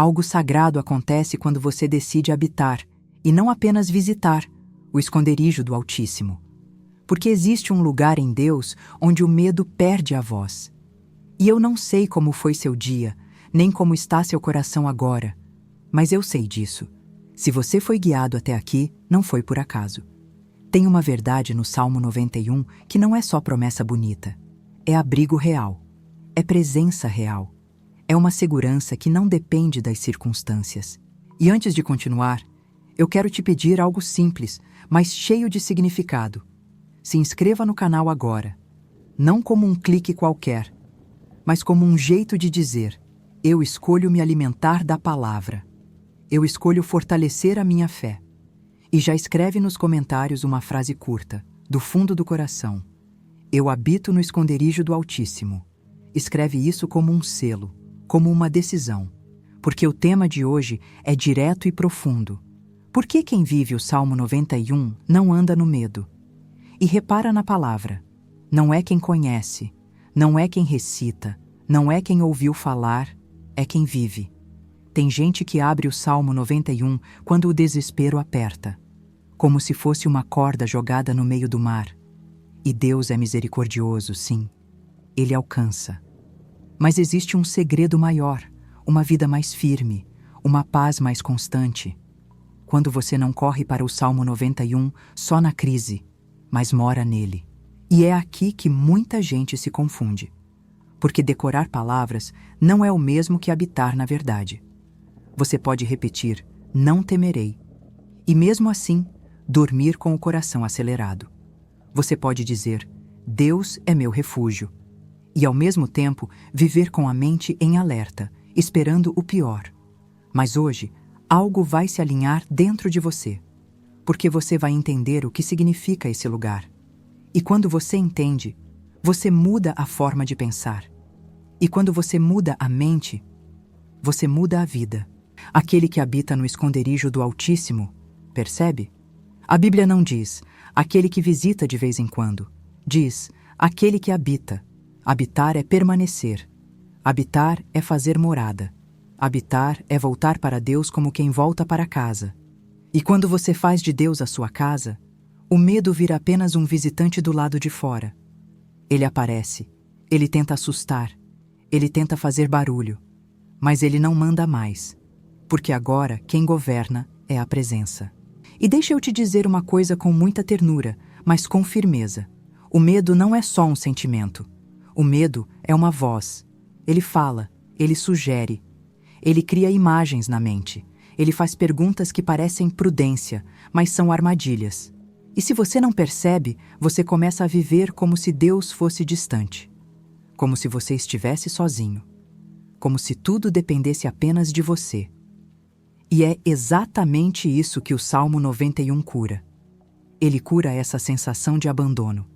Algo sagrado acontece quando você decide habitar, e não apenas visitar, o esconderijo do Altíssimo. Porque existe um lugar em Deus onde o medo perde a voz. E eu não sei como foi seu dia, nem como está seu coração agora, mas eu sei disso. Se você foi guiado até aqui, não foi por acaso. Tem uma verdade no Salmo 91 que não é só promessa bonita. É abrigo real. É presença real. É uma segurança que não depende das circunstâncias. E antes de continuar, eu quero te pedir algo simples, mas cheio de significado. Se inscreva no canal agora. Não como um clique qualquer, mas como um jeito de dizer: eu escolho me alimentar da palavra. Eu escolho fortalecer a minha fé. E já escreve nos comentários uma frase curta, do fundo do coração. Eu habito no esconderijo do Altíssimo. Escreve isso como um selo, como uma decisão. Porque o tema de hoje é direto e profundo. Por que quem vive o Salmo 91 não anda no medo? E repara na palavra. Não é quem conhece, não é quem recita, não é quem ouviu falar, é quem vive. Tem gente que abre o Salmo 91 quando o desespero aperta, como se fosse uma corda jogada no meio do mar. E Deus é misericordioso, sim. Ele alcança. Mas existe um segredo maior, uma vida mais firme, uma paz mais constante. Quando você não corre para o Salmo 91 só na crise, mas mora nele. E é aqui que muita gente se confunde. Porque decorar palavras não é o mesmo que habitar na verdade. Você pode repetir, não temerei. E mesmo assim, dormir com o coração acelerado. Você pode dizer, Deus é meu refúgio. E ao mesmo tempo, viver com a mente em alerta, esperando o pior. Mas hoje, algo vai se alinhar dentro de você. Porque você vai entender o que significa esse lugar. E quando você entende, você muda a forma de pensar. E quando você muda a mente, você muda a vida. Aquele que habita no esconderijo do Altíssimo, percebe? A Bíblia não diz, aquele que visita de vez em quando. Diz, aquele que habita. Habitar é permanecer. Habitar é fazer morada. Habitar é voltar para Deus como quem volta para casa. E quando você faz de Deus a sua casa, o medo vira apenas um visitante do lado de fora. Ele aparece, ele tenta assustar, ele tenta fazer barulho, mas ele não manda mais, porque agora quem governa é a presença. E deixa eu te dizer uma coisa com muita ternura, mas com firmeza. O medo não é só um sentimento. O medo é uma voz. Ele fala, ele sugere, ele cria imagens na mente. Ele faz perguntas que parecem prudência, mas são armadilhas. E se você não percebe, você começa a viver como se Deus fosse distante. Como se você estivesse sozinho. Como se tudo dependesse apenas de você. E é exatamente isso que o Salmo 91 cura. Ele cura essa sensação de abandono.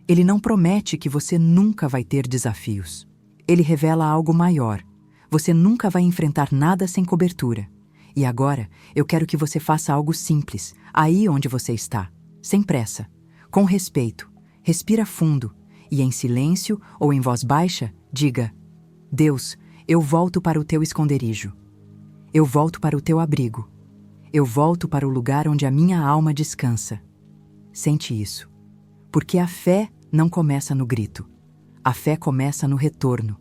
Ele não promete que você nunca vai ter desafios. Ele revela algo maior. Você nunca vai enfrentar nada sem cobertura. E agora, eu quero que você faça algo simples, aí onde você está, sem pressa, com respeito, respira fundo e em silêncio ou em voz baixa, diga: Deus, eu volto para o teu esconderijo. Eu volto para o teu abrigo. Eu volto para o lugar onde a minha alma descansa. Sente isso, porque a fé não começa no grito. A fé começa no retorno.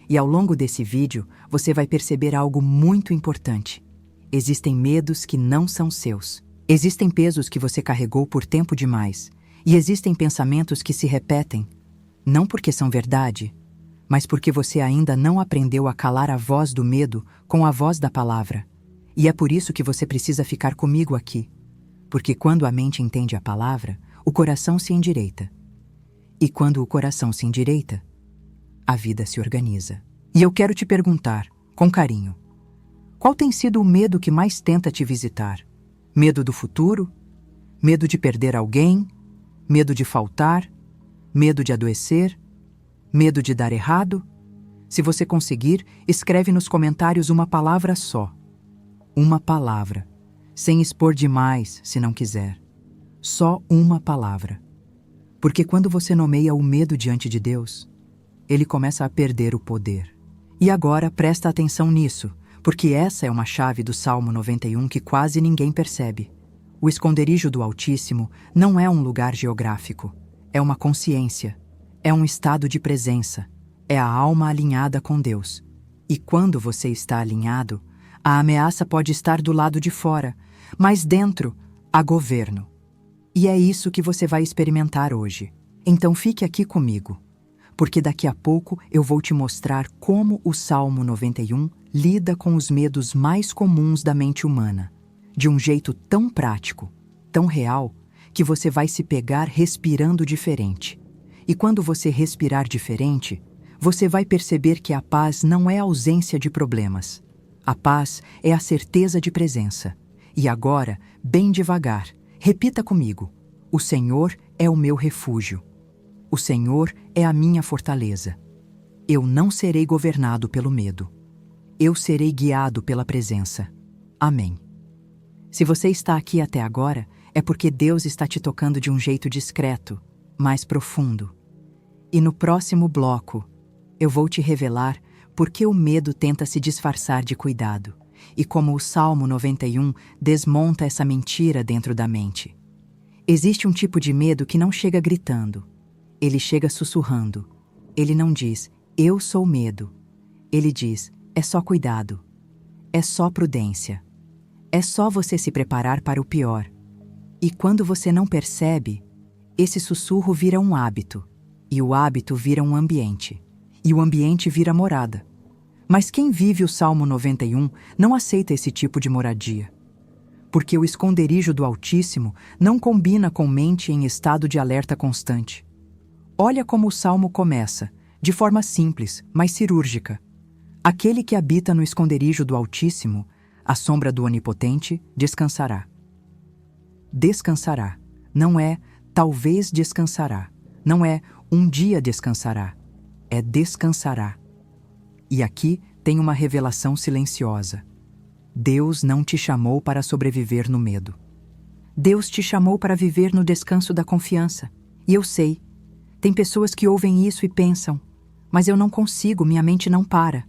E ao longo desse vídeo, você vai perceber algo muito importante. Existem medos que não são seus. Existem pesos que você carregou por tempo demais. E existem pensamentos que se repetem, não porque são verdade, mas porque você ainda não aprendeu a calar a voz do medo com a voz da palavra. E é por isso que você precisa ficar comigo aqui. Porque quando a mente entende a palavra, o coração se endireita. E quando o coração se endireita, a vida se organiza. E eu quero te perguntar, com carinho, qual tem sido o medo que mais tenta te visitar? Medo do futuro? Medo de perder alguém? Medo de faltar? Medo de adoecer? Medo de dar errado? Se você conseguir, escreve nos comentários uma palavra só. Uma palavra. Sem expor demais, se não quiser. Só uma palavra. Porque quando você nomeia o medo diante de Deus, ele começa a perder o poder. E agora presta atenção nisso, Porque essa é uma chave do Salmo 91 que quase ninguém percebe. O esconderijo do Altíssimo não é um lugar geográfico, é uma consciência, é um estado de presença, é a alma alinhada com Deus. E quando você está alinhado, a ameaça pode estar do lado de fora, mas dentro há governo. E é isso que você vai experimentar hoje. Então fique aqui comigo, porque daqui a pouco eu vou te mostrar como o Salmo 91 lida com os medos mais comuns da mente humana, de um jeito tão prático, tão real, que você vai se pegar respirando diferente. E quando você respirar diferente, você vai perceber que a paz não é a ausência de problemas. A paz é a certeza de presença. E agora, bem devagar, repita comigo: o Senhor é o meu refúgio. O Senhor é a minha fortaleza. Eu não serei governado pelo medo. Eu serei guiado pela presença. Amém. Se você está aqui até agora, é porque Deus está te tocando de um jeito discreto, mais profundo. E no próximo bloco, eu vou te revelar por que o medo tenta se disfarçar de cuidado e como o Salmo 91 desmonta essa mentira dentro da mente. Existe um tipo de medo que não chega gritando. Ele chega sussurrando. Ele não diz, eu sou medo. Ele diz, é só cuidado. É só prudência. É só você se preparar para o pior. E quando você não percebe, esse sussurro vira um hábito. E o hábito vira um ambiente. E o ambiente vira morada. Mas quem vive o Salmo 91 não aceita esse tipo de moradia. Porque o esconderijo do Altíssimo não combina com mente em estado de alerta constante. Olha como o Salmo começa, de forma simples, mas cirúrgica. Aquele que habita no esconderijo do Altíssimo, à sombra do Onipotente, descansará. Descansará. Não é talvez descansará. Não é um dia descansará. É descansará. E aqui tem uma revelação silenciosa. Deus não te chamou para sobreviver no medo. Deus te chamou para viver no descanso da confiança. E eu sei, tem pessoas que ouvem isso e pensam, mas eu não consigo, minha mente não para.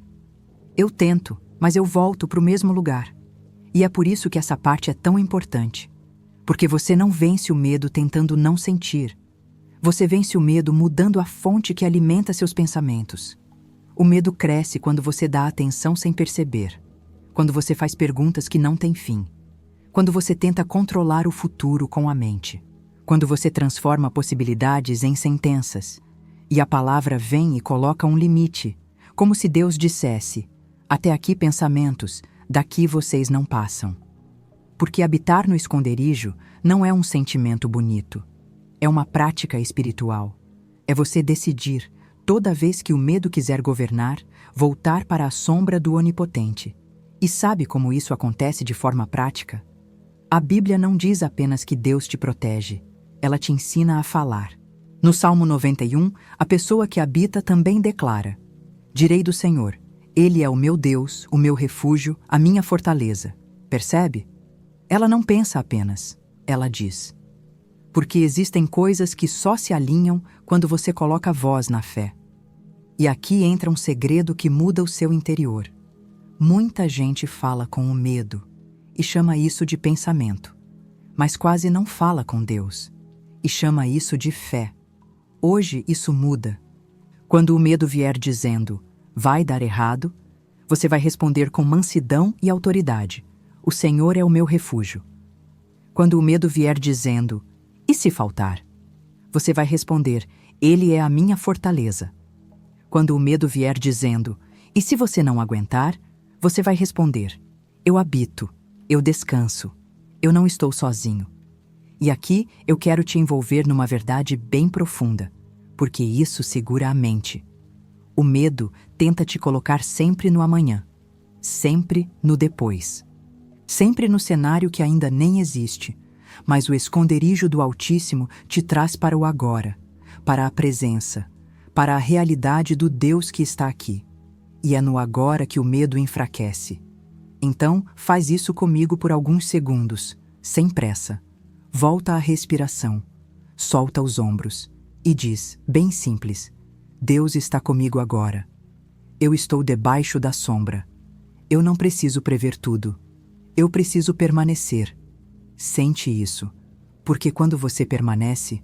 Eu tento, mas eu volto para o mesmo lugar. E é por isso que essa parte é tão importante. Porque você não vence o medo tentando não sentir. Você vence o medo mudando a fonte que alimenta seus pensamentos. O medo cresce quando você dá atenção sem perceber. Quando você faz perguntas que não têm fim. Quando você tenta controlar o futuro com a mente. Quando você transforma possibilidades em sentenças. E a palavra vem e coloca um limite, como se Deus dissesse, até aqui pensamentos, daqui vocês não passam. Porque habitar no esconderijo não é um sentimento bonito. É uma prática espiritual. É você decidir, toda vez que o medo quiser governar, voltar para a sombra do Onipotente. E sabe como isso acontece de forma prática? A Bíblia não diz apenas que Deus te protege, ela te ensina a falar. No Salmo 91, a pessoa que habita também declara: direi do Senhor, Ele é o meu Deus, o meu refúgio, a minha fortaleza. Percebe? Ela não pensa apenas, ela diz. Porque existem coisas que só se alinham quando você coloca voz na fé. E aqui entra um segredo que muda o seu interior. Muita gente fala com o medo e chama isso de pensamento, mas quase não fala com Deus e chama isso de fé. Hoje isso muda. Quando o medo vier dizendo, vai dar errado, você vai responder com mansidão e autoridade, o Senhor é o meu refúgio. Quando o medo vier dizendo, e se faltar? Você vai responder, Ele é a minha fortaleza. Quando o medo vier dizendo, e se você não aguentar? Você vai responder, eu habito, eu descanso, eu não estou sozinho. E aqui eu quero te envolver numa verdade bem profunda, porque isso segura a mente. O medo tenta te colocar sempre no amanhã, sempre no depois, sempre no cenário que ainda nem existe, mas o esconderijo do Altíssimo te traz para o agora, para a presença, para a realidade do Deus que está aqui. E é no agora que o medo enfraquece. Então, faz isso comigo por alguns segundos, sem pressa. Volta à respiração, solta os ombros e diz, bem simples, Deus está comigo agora. Eu estou debaixo da sombra. Eu não preciso prever tudo. Eu preciso permanecer. Sente isso, porque quando você permanece,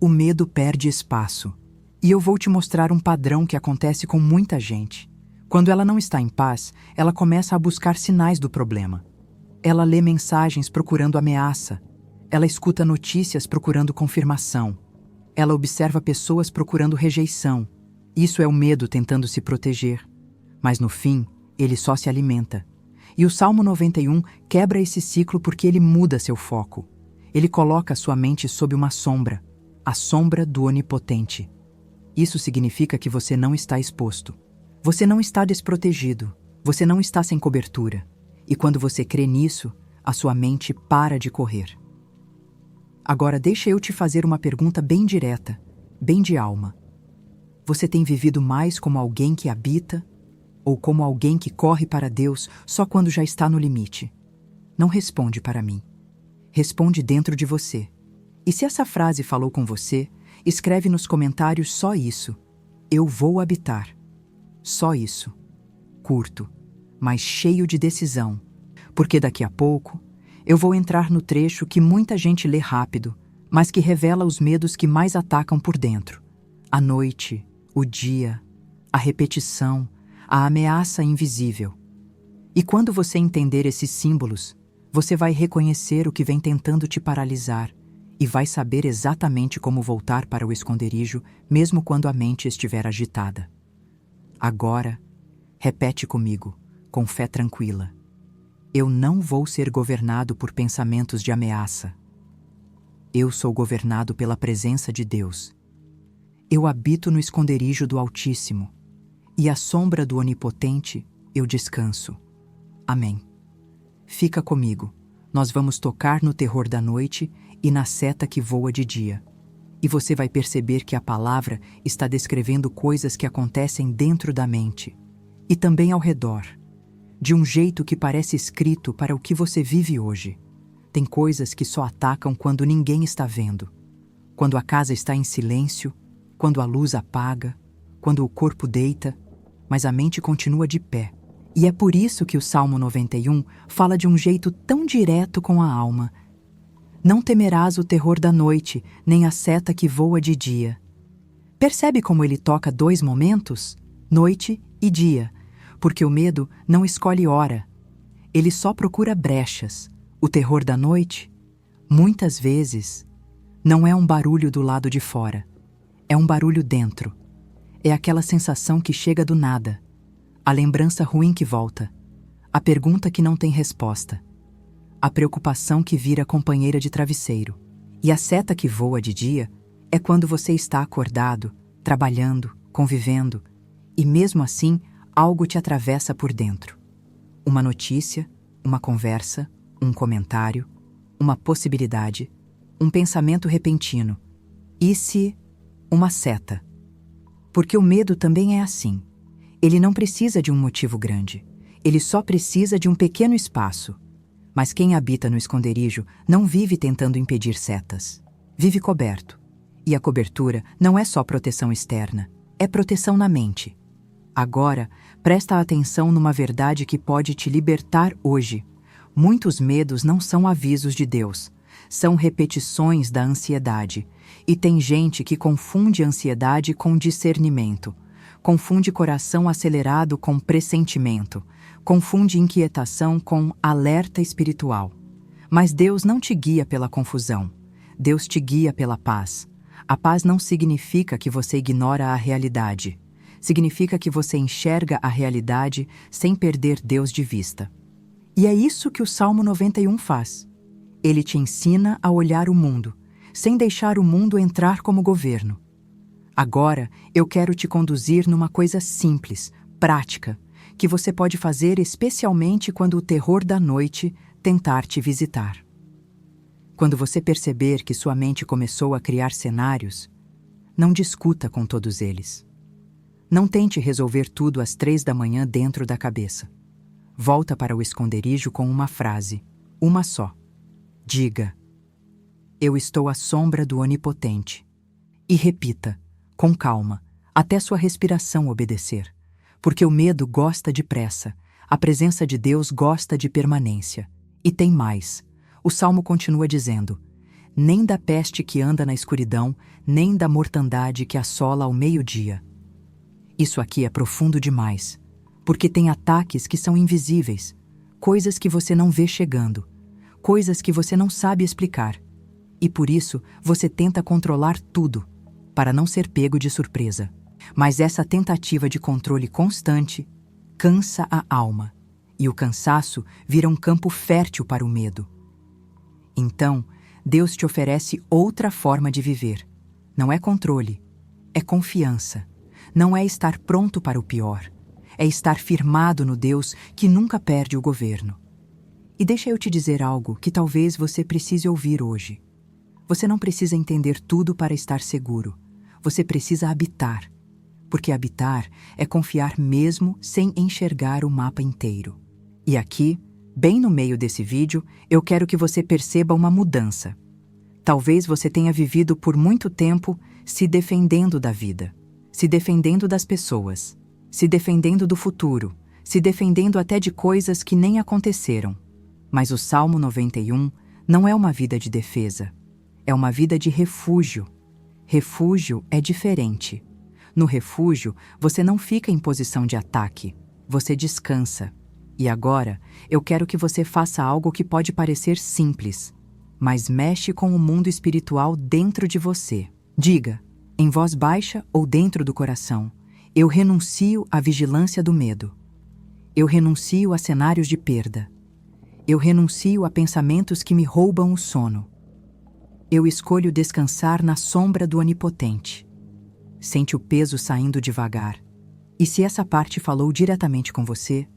o medo perde espaço. E eu vou te mostrar um padrão que acontece com muita gente. Quando ela não está em paz, ela começa a buscar sinais do problema. Ela lê mensagens procurando ameaça. Ela escuta notícias procurando confirmação. Ela observa pessoas procurando rejeição. Isso é o medo tentando se proteger. Mas no fim, ele só se alimenta. E o Salmo 91 quebra esse ciclo porque ele muda seu foco. Ele coloca sua mente sob uma sombra, a sombra do Onipotente. Isso significa que você não está exposto. Você não está desprotegido. Você não está sem cobertura. E quando você crê nisso, a sua mente para de correr. Agora deixa eu te fazer uma pergunta bem direta, bem de alma. Você tem vivido mais como alguém que habita ou como alguém que corre para Deus só quando já está no limite? Não responde para mim. Responde dentro de você. E se essa frase falou com você, escreve nos comentários só isso. Eu vou habitar. Só isso. Curto, mas cheio de decisão. Porque daqui a pouco, eu vou entrar no trecho que muita gente lê rápido, mas que revela os medos que mais atacam por dentro. A noite, o dia, a repetição, a ameaça invisível. E quando você entender esses símbolos, você vai reconhecer o que vem tentando te paralisar e vai saber exatamente como voltar para o esconderijo, mesmo quando a mente estiver agitada. Agora, repete comigo, com fé tranquila. Eu não vou ser governado por pensamentos de ameaça. Eu sou governado pela presença de Deus. Eu habito no esconderijo do Altíssimo, e à sombra do Onipotente eu descanso. Amém. Fica comigo, nós vamos tocar no terror da noite e na seta que voa de dia. E você vai perceber que a palavra está descrevendo coisas que acontecem dentro da mente e também ao redor, de um jeito que parece escrito para o que você vive hoje. Tem coisas que só atacam quando ninguém está vendo, quando a casa está em silêncio, quando a luz apaga, quando o corpo deita, mas a mente continua de pé. E é por isso que o Salmo 91 fala de um jeito tão direto com a alma. Não temerás o terror da noite, nem a seta que voa de dia. Percebe como ele toca dois momentos? Noite e dia. Porque o medo não escolhe hora. Ele só procura brechas. O terror da noite, muitas vezes, não é um barulho do lado de fora. É um barulho dentro. É aquela sensação que chega do nada. A lembrança ruim que volta. A pergunta que não tem resposta. A preocupação que vira companheira de travesseiro. E a seta que voa de dia é quando você está acordado, trabalhando, convivendo, e mesmo assim, algo te atravessa por dentro. Uma notícia, uma conversa, um comentário, uma possibilidade, um pensamento repentino. E se uma seta? Porque o medo também é assim. Ele não precisa de um motivo grande. Ele só precisa de um pequeno espaço. Mas quem habita no esconderijo não vive tentando impedir setas. Vive coberto. E a cobertura não é só proteção externa, é proteção na mente. Agora, presta atenção numa verdade que pode te libertar hoje. Muitos medos não são avisos de Deus, são repetições da ansiedade. E tem gente que confunde ansiedade com discernimento, confunde coração acelerado com pressentimento, confunde inquietação com alerta espiritual. Mas Deus não te guia pela confusão, Deus te guia pela paz. A paz não significa que você ignora a realidade, significa que você enxerga a realidade sem perder Deus de vista. E é isso que o Salmo 91 faz. Ele te ensina a olhar o mundo, sem deixar o mundo entrar como governo. Agora, eu quero te conduzir numa coisa simples, prática, que você pode fazer especialmente quando o terror da noite tentar te visitar. Quando você perceber que sua mente começou a criar cenários, não discuta com todos eles. Não tente resolver tudo às 3 da manhã dentro da cabeça. Volta para o esconderijo com uma frase, uma só. Diga: eu estou à sombra do Onipotente. E repita, com calma, até sua respiração obedecer. Porque o medo gosta de pressa, A presença de Deus gosta de permanência. E tem mais. O Salmo continua dizendo: nem da peste que anda na escuridão, nem da mortandade que assola ao meio-dia. Isso aqui é profundo demais, porque tem ataques que são invisíveis, coisas que você não vê chegando, coisas que você não sabe explicar. E por isso você tenta controlar tudo, para não ser pego de surpresa. Mas essa tentativa de controle constante cansa a alma, e o cansaço vira um campo fértil para o medo. Então, Deus te oferece outra forma de viver. Não é controle, é confiança. Não é estar pronto para o pior, é estar firmado no Deus que nunca perde o governo. E deixa eu te dizer algo que talvez você precise ouvir hoje. Você não precisa entender tudo para estar seguro. Você precisa habitar. Porque habitar é confiar mesmo sem enxergar o mapa inteiro. E aqui, bem no meio desse vídeo, eu quero que você perceba uma mudança. Talvez você tenha vivido por muito tempo se defendendo da vida, se defendendo das pessoas, se defendendo do futuro, se defendendo até de coisas que nem aconteceram. Mas o Salmo 91 não é uma vida de defesa, é uma vida de refúgio. Refúgio é diferente. No refúgio, você não fica em posição de ataque, você descansa. E agora, eu quero que você faça algo que pode parecer simples, mas mexe com o mundo espiritual dentro de você. Diga, em voz baixa ou dentro do coração: eu renuncio à vigilância do medo. Eu renuncio a cenários de perda. Eu renuncio a pensamentos que me roubam o sono. Eu escolho descansar na sombra do Onipotente. Sente o peso saindo devagar. E se essa parte falou diretamente com você,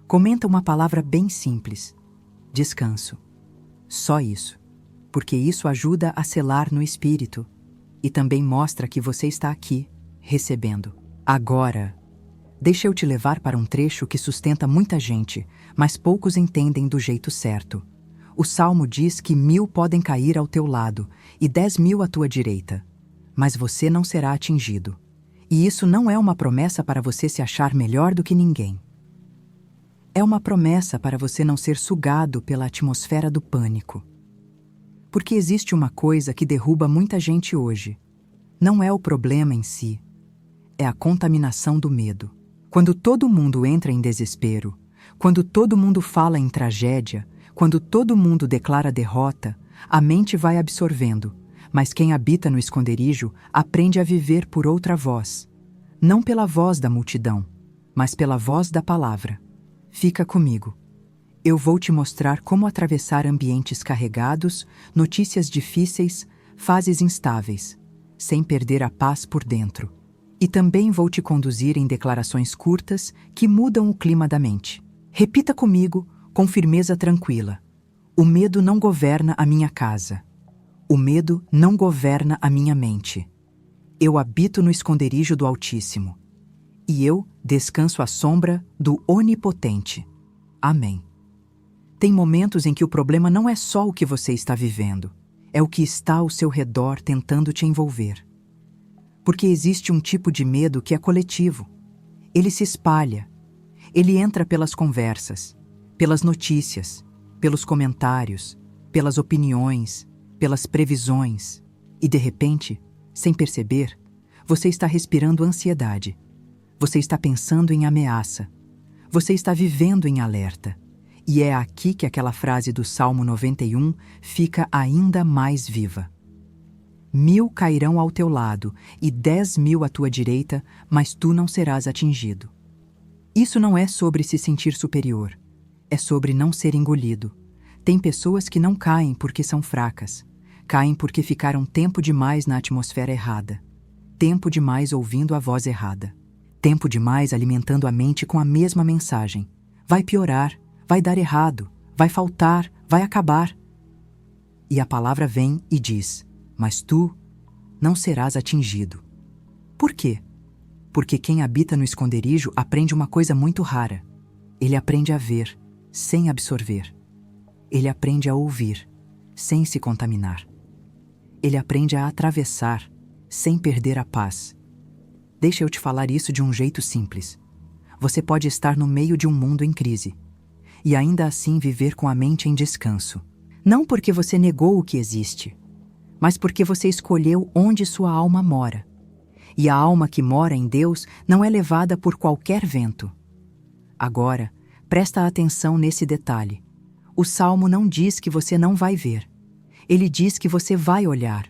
comenta uma palavra bem simples: descanso. Só isso. Porque isso ajuda a selar no espírito e também mostra que você está aqui, recebendo. Agora, deixa eu te levar para um trecho que sustenta muita gente, mas poucos entendem do jeito certo. O Salmo diz que 1000 podem cair ao teu lado e 10.000 à tua direita, mas você não será atingido. E isso não é uma promessa para você se achar melhor do que ninguém. É uma promessa para você não ser sugado pela atmosfera do pânico. Porque existe uma coisa que derruba muita gente hoje. Não é o problema em si, é a contaminação do medo. Quando todo mundo entra em desespero, quando todo mundo fala em tragédia, quando todo mundo declara derrota, a mente vai absorvendo, mas quem habita no esconderijo aprende a viver por outra voz. Não pela voz da multidão, mas pela voz da palavra. Fica comigo. Eu vou te mostrar como atravessar ambientes carregados, notícias difíceis, fases instáveis, sem perder a paz por dentro. E também vou te conduzir em declarações curtas que mudam o clima da mente. Repita comigo, com firmeza tranquila: o medo não governa a minha casa. O medo não governa a minha mente. Eu habito no esconderijo do Altíssimo. E eu descanso à sombra do Onipotente. Amém. Tem momentos em que o problema não é só o que você está vivendo, é o que está ao seu redor tentando te envolver. Porque existe um tipo de medo que é coletivo. Ele se espalha. Ele entra pelas conversas, pelas notícias, pelos comentários, pelas opiniões, pelas previsões. E de repente, sem perceber, você está respirando ansiedade. Você está pensando em ameaça. Você está vivendo em alerta. E é aqui que aquela frase do Salmo 91 fica ainda mais viva. 1000 cairão ao teu lado e 10.000 à tua direita, mas tu não serás atingido. Isso não é sobre se sentir superior. É sobre não ser engolido. Tem pessoas que não caem porque são fracas. Caem porque ficaram tempo demais na atmosfera errada. Tempo demais ouvindo a voz errada. Tempo demais alimentando a mente com a mesma mensagem. Vai piorar, vai dar errado, vai faltar, vai acabar. E a palavra vem e diz: mas tu não serás atingido. Por quê? Porque quem habita no esconderijo aprende uma coisa muito rara. Ele aprende a ver, sem absorver. Ele aprende a ouvir, sem se contaminar. Ele aprende a atravessar, sem perder a paz. Deixa eu te falar isso de um jeito simples. você pode estar no meio de um mundo em crise e ainda assim viver com a mente em descanso. Não porque você negou o que existe, mas porque você escolheu onde sua alma mora. E a alma que mora em Deus não é levada por qualquer vento. Agora, presta atenção nesse detalhe. O Salmo não diz que você não vai ver. Ele diz que você vai olhar.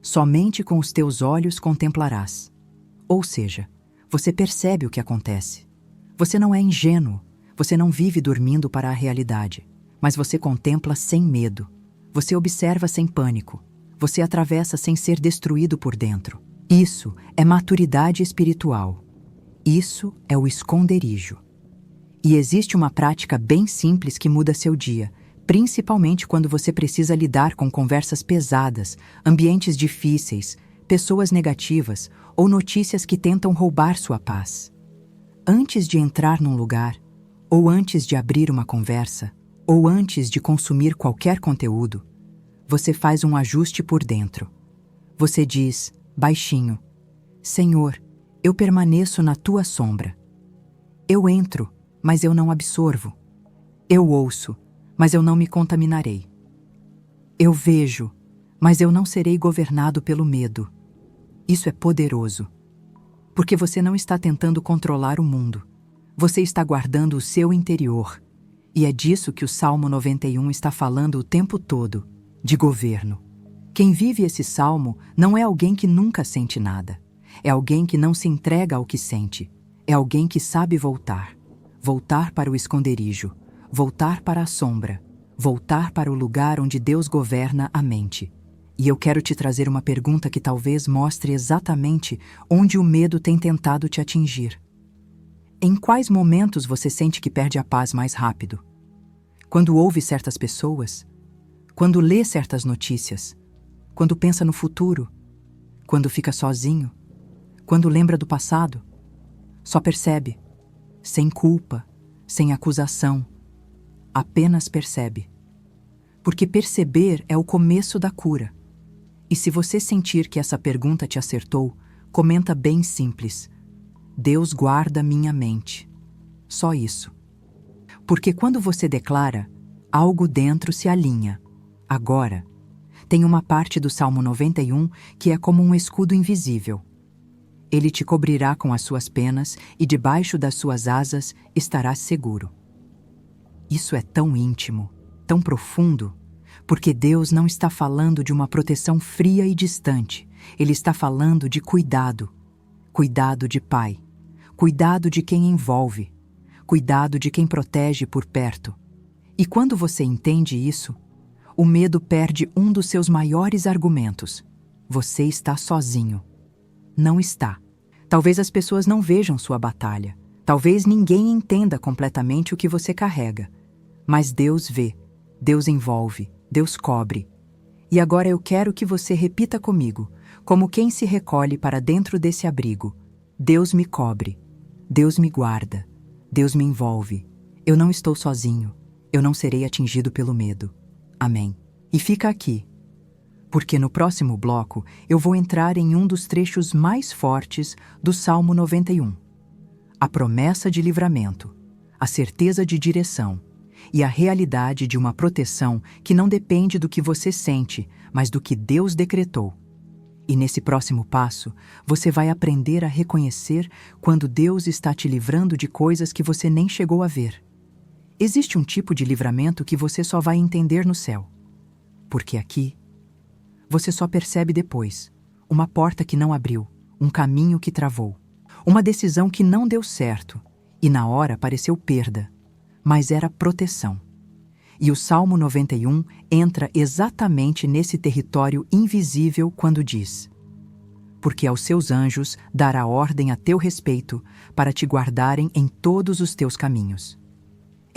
Somente com os teus olhos contemplarás. Ou seja, você percebe o que acontece. Você não é ingênuo. Você não vive dormindo para a realidade. Mas você contempla sem medo. Você observa sem pânico. Você atravessa sem ser destruído por dentro. Isso é maturidade espiritual. Isso é o esconderijo. E existe uma prática bem simples que muda seu dia, principalmente quando você precisa lidar com conversas pesadas, ambientes difíceis, pessoas negativas ou notícias que tentam roubar sua paz. Antes de entrar num lugar, ou antes de abrir uma conversa, ou antes de consumir qualquer conteúdo, você faz um ajuste por dentro. Você diz, baixinho, Senhor, eu permaneço na tua sombra. Eu entro, mas eu não absorvo. Eu ouço, mas eu não me contaminarei. Eu vejo, mas eu não serei governado pelo medo. Isso é poderoso. Porque você não está tentando controlar o mundo. Você está guardando o seu interior. E é disso que o Salmo 91 está falando o tempo todo, de governo. Quem vive esse salmo não é alguém que nunca sente nada. É alguém que não se entrega ao que sente. É alguém que sabe voltar. Voltar para o esconderijo. Voltar para a sombra. Voltar para o lugar onde Deus governa a mente. E eu quero te trazer uma pergunta que talvez mostre exatamente onde o medo tem tentado te atingir. Em quais momentos você sente que perde a paz mais rápido? Quando ouve certas pessoas? Quando lê certas notícias? Quando pensa no futuro? Quando fica sozinho? Quando lembra do passado? Só percebe. Sem culpa, sem acusação. Apenas percebe. Porque perceber é o começo da cura. E se você sentir que essa pergunta te acertou, comenta bem simples. Deus guarda minha mente. Só isso. Porque quando você declara, algo dentro se alinha. Agora, tem uma parte do Salmo 91 que é como um escudo invisível. Ele te cobrirá com as suas penas e debaixo das suas asas estarás seguro. Isso é tão íntimo, tão profundo, porque Deus não está falando de uma proteção fria e distante. Ele está falando de cuidado. Cuidado de pai. Cuidado de quem envolve. Cuidado de quem protege por perto. E quando você entende isso, o medo perde um dos seus maiores argumentos. Você está sozinho. Não está. Talvez as pessoas não vejam sua batalha. Talvez ninguém entenda completamente o que você carrega. Mas Deus vê. Deus envolve. Deus cobre. E agora eu quero que você repita comigo, como quem se recolhe para dentro desse abrigo. Deus me cobre. Deus me guarda. Deus me envolve. Eu não estou sozinho. Eu não serei atingido pelo medo. Amém. E fica aqui, porque no próximo bloco eu vou entrar em um dos trechos mais fortes do Salmo 91. A promessa de livramento, a certeza de direção e a realidade de uma proteção que não depende do que você sente, mas do que Deus decretou. E nesse próximo passo, você vai aprender a reconhecer quando Deus está te livrando de coisas que você nem chegou a ver. Existe um tipo de livramento que você só vai entender no céu. Porque aqui, você só percebe depois. Uma porta que não abriu, um caminho que travou, uma decisão que não deu certo, e na hora pareceu perda, mas era proteção. E o Salmo 91 entra exatamente nesse território invisível quando diz: porque aos seus anjos dará ordem a teu respeito para te guardarem em todos os teus caminhos.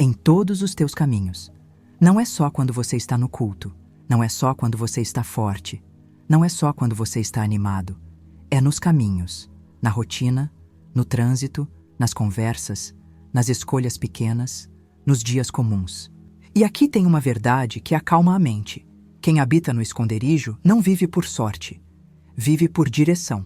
Em todos os teus caminhos. Não é só quando você está no culto. Não é só quando você está forte. Não é só quando você está animado. É nos caminhos, na rotina, no trânsito, nas conversas, nas escolhas pequenas, nos dias comuns. E aqui tem uma verdade que acalma a mente. Quem habita no esconderijo não vive por sorte. Vive por direção.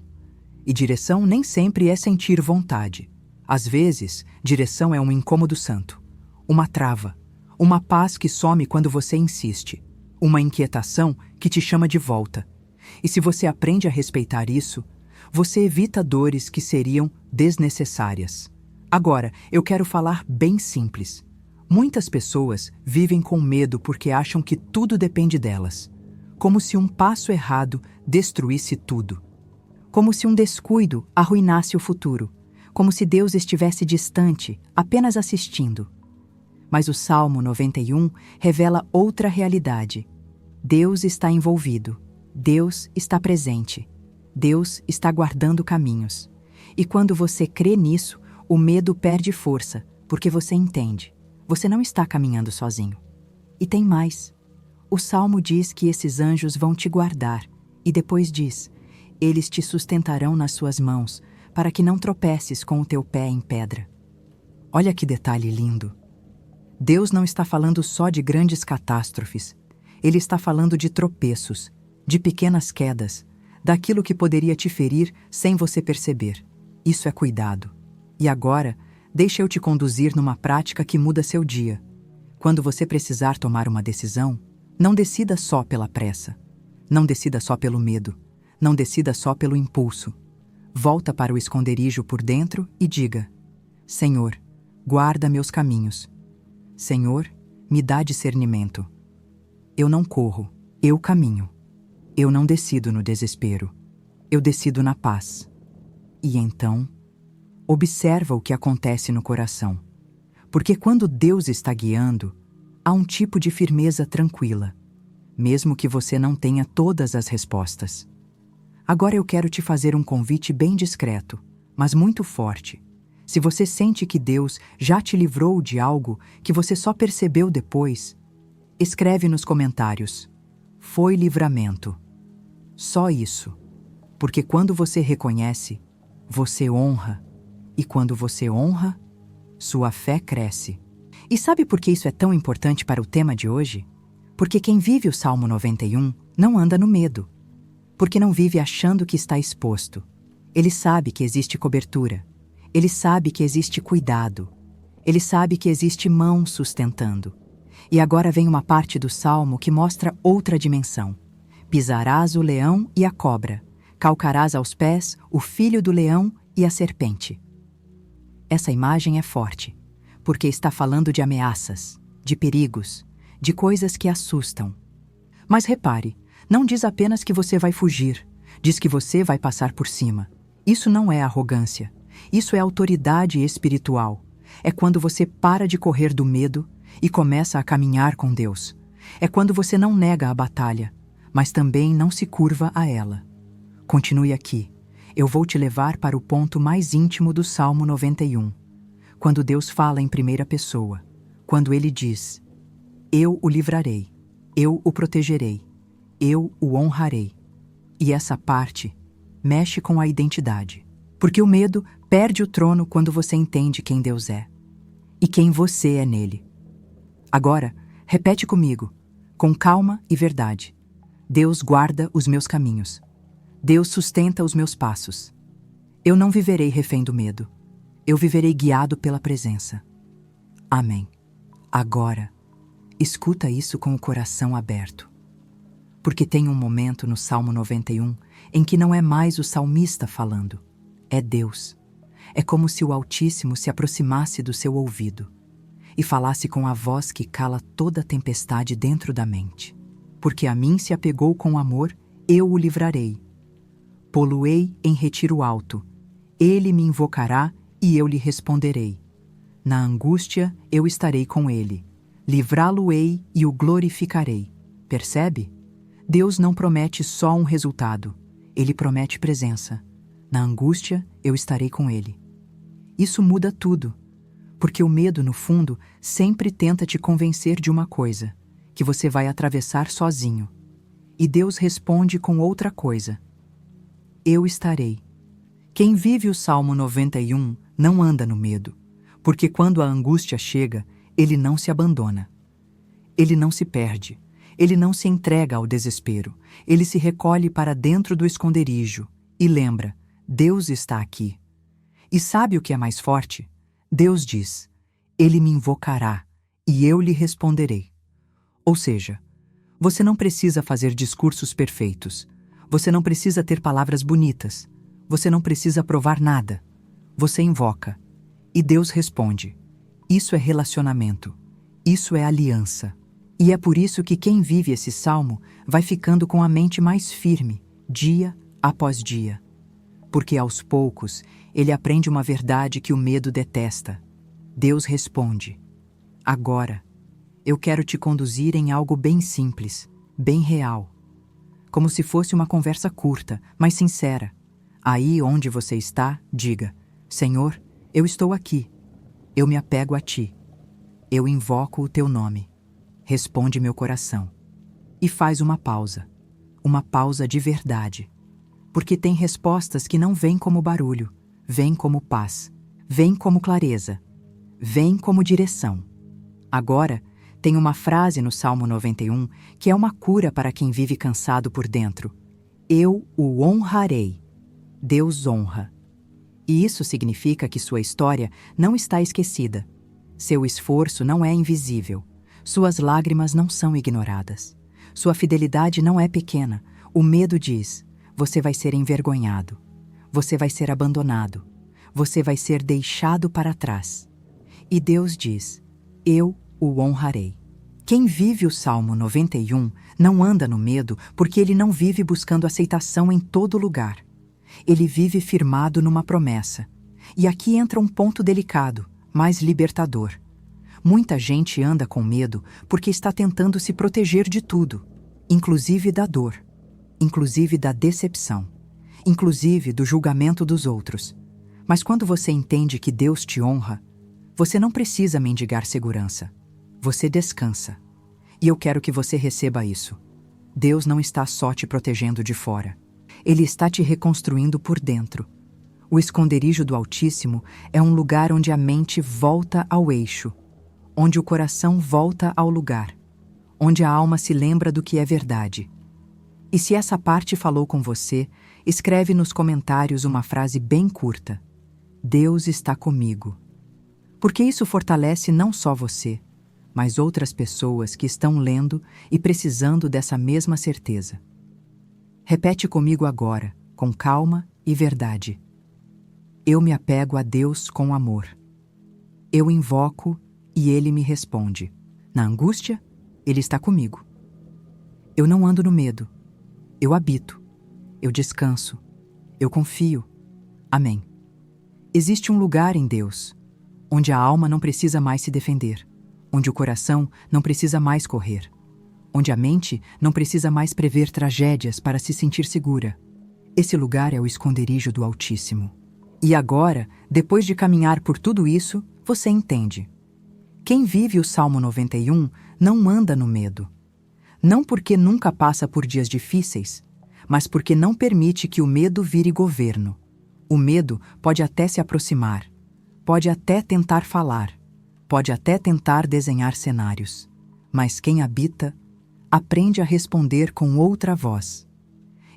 E direção nem sempre é sentir vontade. Às vezes, direção é um incômodo santo, uma trava, uma paz que some quando você insiste, uma inquietação que te chama de volta. E se você aprende a respeitar isso, você evita dores que seriam desnecessárias. Agora, eu quero falar bem simples. Muitas pessoas vivem com medo porque acham que tudo depende delas, como se um passo errado destruísse tudo, como se um descuido arruinasse o futuro, como se Deus estivesse distante, apenas assistindo. Mas o Salmo 91 revela outra realidade. Deus está envolvido, Deus está presente, Deus está guardando caminhos. E quando você crê nisso, o medo perde força, porque você entende. Você não está caminhando sozinho. E tem mais. O Salmo diz que esses anjos vão te guardar, e depois diz: eles te sustentarão nas suas mãos, para que não tropeces com o teu pé em pedra. Olha que detalhe lindo. Deus não está falando só de grandes catástrofes. Ele está falando de tropeços, de pequenas quedas, daquilo que poderia te ferir sem você perceber. Isso é cuidado. E agora, deixa eu te conduzir numa prática que muda seu dia. Quando você precisar tomar uma decisão, não decida só pela pressa. Não decida só pelo medo. Não decida só pelo impulso. Volta para o esconderijo por dentro e diga: Senhor, guarda meus caminhos. Senhor, me dá discernimento. Eu não corro, eu caminho. Eu não decido no desespero. Eu decido na paz. E então, observa o que acontece no coração. Porque quando Deus está guiando, há um tipo de firmeza tranquila, mesmo que você não tenha todas as respostas. Agora eu quero te fazer um convite bem discreto, mas muito forte. Se você sente que Deus já te livrou de algo que você só percebeu depois, escreve nos comentários: foi livramento. Só isso. Porque quando você reconhece, você honra. E quando você honra, sua fé cresce. E sabe por que isso é tão importante para o tema de hoje? Porque quem vive o Salmo 91 não anda no medo. Porque não vive achando que está exposto. Ele sabe que existe cobertura. Ele sabe que existe cuidado. Ele sabe que existe mão sustentando. E agora vem uma parte do Salmo que mostra outra dimensão. Pisarás o leão e a cobra. Calcarás aos pés o filho do leão e a serpente. Essa imagem é forte, porque está falando de ameaças, de perigos, de coisas que assustam. Mas repare, não diz apenas que você vai fugir, diz que você vai passar por cima. Isso não é arrogância, isso é autoridade espiritual. É quando você para de correr do medo e começa a caminhar com Deus. É quando você não nega a batalha, mas também não se curva a ela. Continue aqui. Eu vou te levar para o ponto mais íntimo do Salmo 91. Quando Deus fala em primeira pessoa, quando Ele diz: eu o livrarei, eu o protegerei, eu o honrarei. E essa parte mexe com a identidade, porque o medo perde o trono quando você entende quem Deus é e quem você é nele. Agora, repete comigo, com calma e verdade: Deus guarda os meus caminhos. Deus sustenta os meus passos. Eu não viverei refém do medo. Eu viverei guiado pela presença. Amém. Agora, escuta isso com o coração aberto. Porque tem um momento no Salmo 91 em que não é mais o salmista falando, é Deus. É como se o Altíssimo se aproximasse do seu ouvido e falasse com a voz que cala toda a tempestade dentro da mente. Porque a mim se apegou com amor, eu o livrarei. Pô-lo-ei em retiro alto. Ele me invocará e eu lhe responderei. Na angústia eu estarei com ele. Livrá-lo-ei e o glorificarei. Percebe? Deus não promete só um resultado. Ele promete presença. Na angústia eu estarei com ele. Isso muda tudo. Porque o medo, no fundo, sempre tenta te convencer de uma coisa, que você vai atravessar sozinho. E Deus responde com outra coisa: eu estarei. Quem vive o Salmo 91 não anda no medo, porque quando a angústia chega, ele não se abandona. Ele não se perde, ele não se entrega ao desespero, ele se recolhe para dentro do esconderijo e lembra: Deus está aqui. E sabe o que é mais forte? Deus diz: Ele me invocará e eu lhe responderei. Ou seja, você não precisa fazer discursos perfeitos. Você não precisa ter palavras bonitas. Você não precisa provar nada. Você invoca e Deus responde. Isso é relacionamento. Isso é aliança. E é por isso que quem vive esse salmo vai ficando com a mente mais firme, dia após dia. Porque aos poucos ele aprende uma verdade que o medo detesta. Deus responde: Agora, eu quero te conduzir em algo bem simples, bem real. Como se fosse uma conversa curta, mas sincera. Aí onde você está, diga: Senhor, eu estou aqui. Eu me apego a ti. Eu invoco o teu nome. Responde meu coração. E faz uma pausa de verdade. Porque tem respostas que não vêm como barulho, vêm como paz, vêm como clareza, vêm como direção. Agora, tem uma frase no Salmo 91 que é uma cura para quem vive cansado por dentro. Eu o honrarei. Deus honra. E isso significa que sua história não está esquecida. Seu esforço não é invisível. Suas lágrimas não são ignoradas. Sua fidelidade não é pequena. O medo diz: você vai ser envergonhado. Você vai ser abandonado. Você vai ser deixado para trás. E Deus diz: eu o honrarei. Quem vive o Salmo 91 não anda no medo porque ele não vive buscando aceitação em todo lugar. Ele vive firmado numa promessa. E aqui entra um ponto delicado, mas libertador. Muita gente anda com medo porque está tentando se proteger de tudo, inclusive da dor, inclusive da decepção, inclusive do julgamento dos outros. Mas quando você entende que Deus te honra, você não precisa mendigar segurança. Você descansa. E eu quero que você receba isso. Deus não está só te protegendo de fora. Ele está te reconstruindo por dentro. O esconderijo do Altíssimo é um lugar onde a mente volta ao eixo, onde o coração volta ao lugar, onde a alma se lembra do que é verdade. E se essa parte falou com você, escreve nos comentários uma frase bem curta: Deus está comigo. Porque isso fortalece não só você, mas outras pessoas que estão lendo e precisando dessa mesma certeza. Repete comigo agora, com calma e verdade. Eu me apego a Deus com amor. Eu invoco e Ele me responde. Na angústia, Ele está comigo. Eu não ando no medo. Eu habito. Eu descanso. Eu confio. Amém. Existe um lugar em Deus, onde a alma não precisa mais se defender, onde o coração não precisa mais correr, onde a mente não precisa mais prever tragédias para se sentir segura. Esse lugar é o esconderijo do Altíssimo. E agora, depois de caminhar por tudo isso, você entende. Quem vive o Salmo 91 não anda no medo. Não porque nunca passa por dias difíceis, mas porque não permite que o medo vire governo. O medo pode até se aproximar, pode até tentar falar, pode até tentar desenhar cenários. Mas quem habita, aprende a responder com outra voz.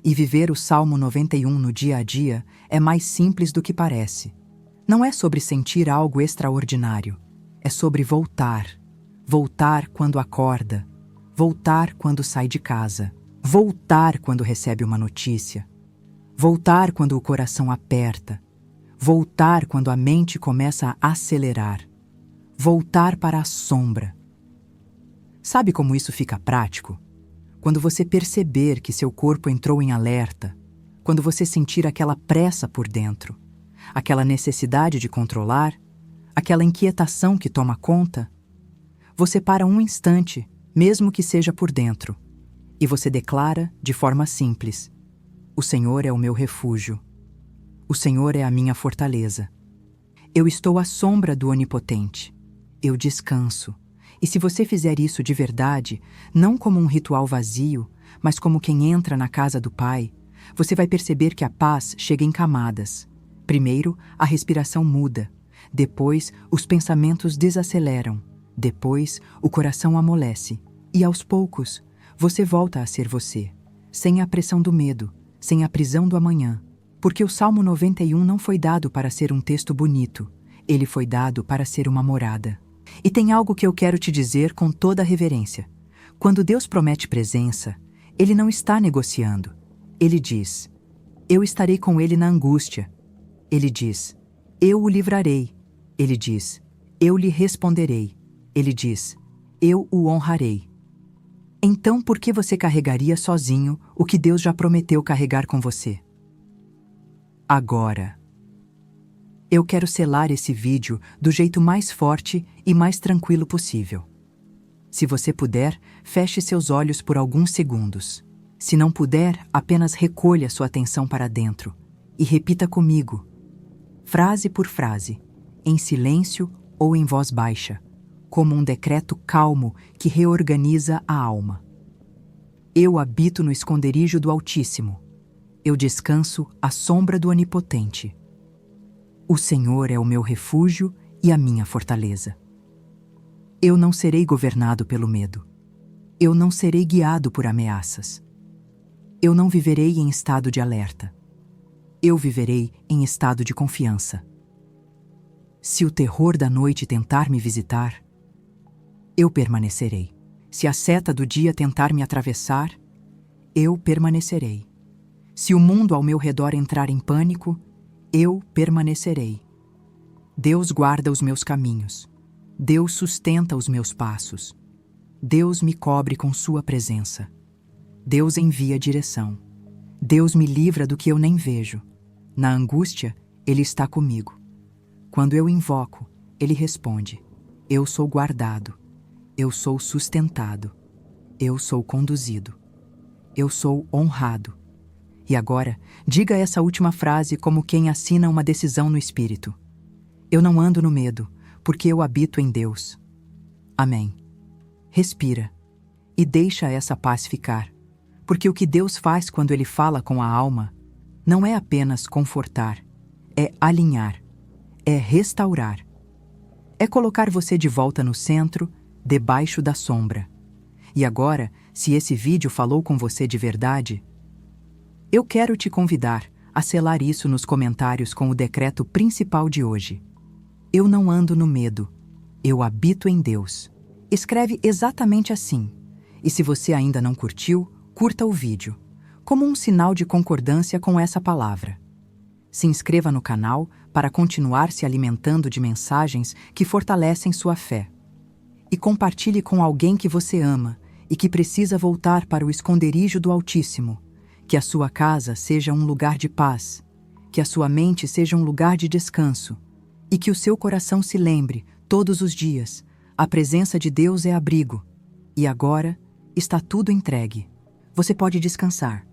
E viver o Salmo 91 no dia a dia é mais simples do que parece. Não é sobre sentir algo extraordinário. É sobre voltar. Voltar quando acorda. Voltar quando sai de casa. Voltar quando recebe uma notícia. Voltar quando o coração aperta. Voltar quando a mente começa a acelerar. Voltar para a sombra. Sabe como isso fica prático? Quando você perceber que seu corpo entrou em alerta, quando você sentir aquela pressa por dentro, aquela necessidade de controlar, aquela inquietação que toma conta, você para um instante, mesmo que seja por dentro, e você declara de forma simples: o Senhor é o meu refúgio. O Senhor é a minha fortaleza. Eu estou à sombra do Onipotente. Eu descanso. E se você fizer isso de verdade, não como um ritual vazio, mas como quem entra na casa do Pai, você vai perceber que a paz chega em camadas. Primeiro, a respiração muda. Depois, os pensamentos desaceleram. Depois, o coração amolece. E aos poucos, você volta a ser você, sem a pressão do medo, sem a prisão do amanhã, Porque o Salmo 91 não foi dado para ser um texto bonito, ele foi dado para ser uma morada. E tem algo que eu quero te dizer com toda a reverência. Quando Deus promete presença, Ele não está negociando. Ele diz: eu estarei com ele na angústia. Ele diz: eu o livrarei. Ele diz: eu lhe responderei. Ele diz: eu o honrarei. Então, por que você carregaria sozinho o que Deus já prometeu carregar com você? Agora, eu quero selar esse vídeo do jeito mais forte e mais tranquilo possível. Se você puder, feche seus olhos por alguns segundos. Se não puder, apenas recolha sua atenção para dentro e repita comigo, frase por frase, em silêncio ou em voz baixa, como um decreto calmo que reorganiza a alma. Eu habito no esconderijo do Altíssimo. Eu descanso à sombra do Onipotente. O Senhor é o meu refúgio e a minha fortaleza. Eu não serei governado pelo medo. Eu não serei guiado por ameaças. Eu não viverei em estado de alerta. Eu viverei em estado de confiança. Se o terror da noite tentar me visitar, eu permanecerei. Se a seta do dia tentar me atravessar, eu permanecerei. Se o mundo ao meu redor entrar em pânico, eu permanecerei. Deus guarda os meus caminhos. Deus sustenta os meus passos. Deus me cobre com sua presença. Deus envia direção. Deus me livra do que eu nem vejo. Na angústia, Ele está comigo. Quando eu invoco, Ele responde. Eu sou guardado. Eu sou sustentado. Eu sou conduzido. Eu sou honrado. E agora, diga essa última frase como quem assina uma decisão no Espírito. Eu não ando no medo, porque eu habito em Deus. Amém. Respira e deixa essa paz ficar, porque o que Deus faz quando Ele fala com a alma não é apenas confortar, é alinhar, é restaurar, é colocar você de volta no centro, debaixo da sombra. E agora, se esse vídeo falou com você de verdade, eu quero te convidar a selar isso nos comentários com o decreto principal de hoje. Eu não ando no medo, eu habito em Deus. Escreve exatamente assim. E se você ainda não curtiu, curta o vídeo, como um sinal de concordância com essa palavra. Se inscreva no canal para continuar se alimentando de mensagens que fortalecem sua fé. E compartilhe com alguém que você ama e que precisa voltar para o esconderijo do Altíssimo. Que a sua casa seja um lugar de paz, que a sua mente seja um lugar de descanso e que o seu coração se lembre, todos os dias, a presença de Deus é abrigo. E agora está tudo entregue. Você pode descansar.